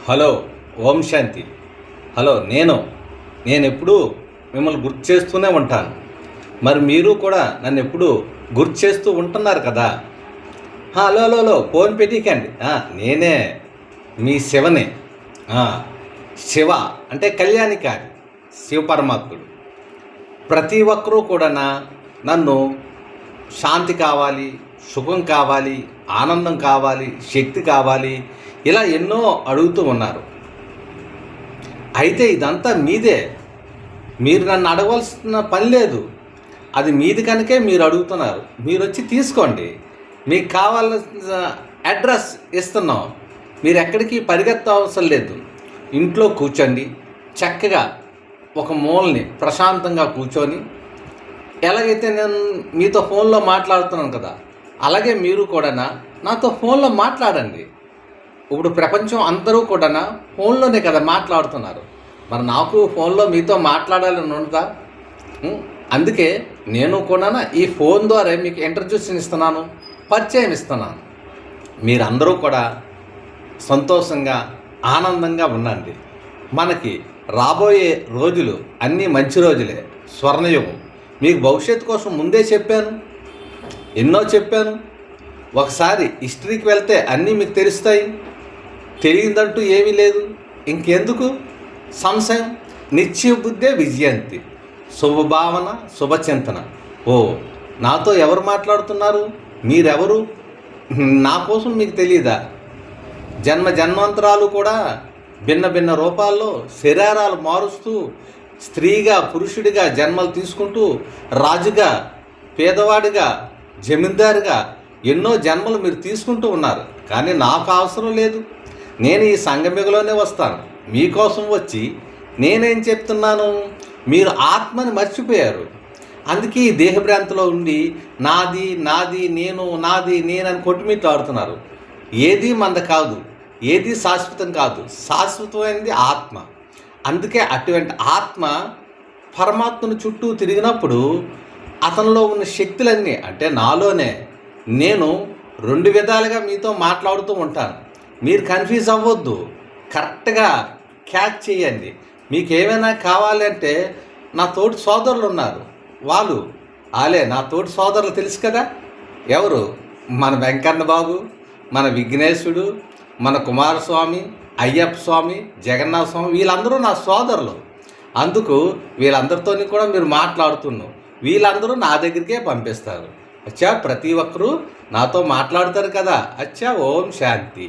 Hello, ఓం శాంతి. Hello, నేను ఎప్పుడూ మిమ్మల్ని గుర్తు చేస్తూనే ఉంటాను. మరి మీరు కూడా నన్ను ఎప్పుడూ గుర్తు చేస్తూ ఉంటున్నారు కదా. హలో హలో హలో, ఫోన్ పెట్టికండి. నేనే మీ శివనే. శివ అంటే కళ్యాణికారి, శివ పరమాత్ముడు. ప్రతి ఒక్కరూ కూడా నన్ను శాంతి కావాలి, సుఖం కావాలి, ఆనందం కావాలి, శక్తి కావాలి, ఇలా ఎన్నో అడుగుతూ ఉన్నారు. అయితే ఇదంతా మీదే, మీరు నన్ను అడగవలసిన పని లేదు. అది మీది కనుకే మీరు అడుగుతున్నారు. మీరు వచ్చి తీసుకోండి. మీకు కావాల్సిన అడ్రస్ ఇస్తున్నాం. మీరు ఎక్కడికి పరిగెత్త అవసరం లేదు. ఇంట్లో కూర్చోండి, చక్కగా ఒక మూలని ప్రశాంతంగా కూర్చొని, ఎలాగైతే నేను మీతో ఫోన్లో మాట్లాడుతున్నాను కదా, అలాగే మీరు కూడా నాతో ఫోన్లో మాట్లాడండి. ఇప్పుడు ప్రపంచం అందరూ కూడా ఫోన్లోనే కదా మాట్లాడుతున్నారు. మరి నాకు ఫోన్లో మీతో మాట్లాడాలని ఉంటుందా? అందుకే నేను కూడా ఈ ఫోన్ ద్వారా మీకు ఇంట్రడ్యూషన్ ఇస్తున్నాను, పరిచయం ఇస్తున్నాను. మీరందరూ కూడా సంతోషంగా ఆనందంగా ఉండండి. మనకి రాబోయే రోజులు అన్నీ మంచి రోజులే, స్వర్ణయుగం. మీకు భవిష్యత్తు కోసం ముందే చెప్పాను, ఎన్నో చెప్పాను. ఒకసారి హిస్టరీకి వెళ్తే అన్నీ మీకు తెలుస్తాయి. తెలియదంటూ ఏమీ లేదు. ఇంకెందుకు సంశయం? నిశ్చయ బుద్ధే విజయంతి. శుభభావన, శుభచింతన. నాతో ఎవరు మాట్లాడుతున్నారు? మీరెవరు? నా కోసం మీకు తెలియదా? జన్మాంతరాలు కూడా భిన్న భిన్న రూపాల్లో శరీరాలు మారుస్తూ, స్త్రీగా పురుషుడిగా జన్మలు తీసుకుంటూ, రాజుగా, పేదవాడిగా, జమీందారుగా ఎన్నో జన్మలు మీరు తీసుకుంటూ ఉన్నారు. కానీ నాకు అవసరం లేదు. నేను ఈ సంగమిగలోనే వస్తాను. మీకోసం వచ్చి నేనేం చెప్తున్నాను? మీరు ఆత్మని మర్చిపోయారు. అందుకే ఈ దేహభ్రాంతిలో ఉండి నాది నాది నేను, నాది నేనని కొట్టుమిట్లాడుతున్నారు. ఏది మంద కాదు, ఏది శాశ్వతం కాదు. శాశ్వతమైనది ఆత్మ. అందుకే అటువంటి ఆత్మ పరమాత్మను చుట్టూ తిరిగినప్పుడు అతనిలో ఉన్న శక్తులన్నీ, అంటే నాలోనే, నేను రెండు విధాలుగా మీతో మాట్లాడుతూ ఉంటాను. మీరు కన్ఫ్యూజ్ అవ్వద్దు, కరెక్ట్గా క్యాచ్ చేయండి. మీకు ఏమైనా కావాలంటే నా తోటి సోదరులు ఉన్నారు, వాళ్ళే నా తోటి సోదరులు. తెలుసు కదా ఎవరు? మన వెంకన్న బాబు, మన విఘ్నేశుడు, మన కుమారస్వామి, అయ్యప్ప స్వామి, జగన్నాథ స్వామి, వీళ్ళందరూ నా సోదరులు. అందుకు వీళ్ళందరితో కూడా మీరు మాట్లాడుతున్నావు. వీళ్ళందరూ నా దగ్గరికే పంపిస్తారు. ప్రతి ఒక్కరూ నాతో మాట్లాడతారు కదా. ఓం శాంతి.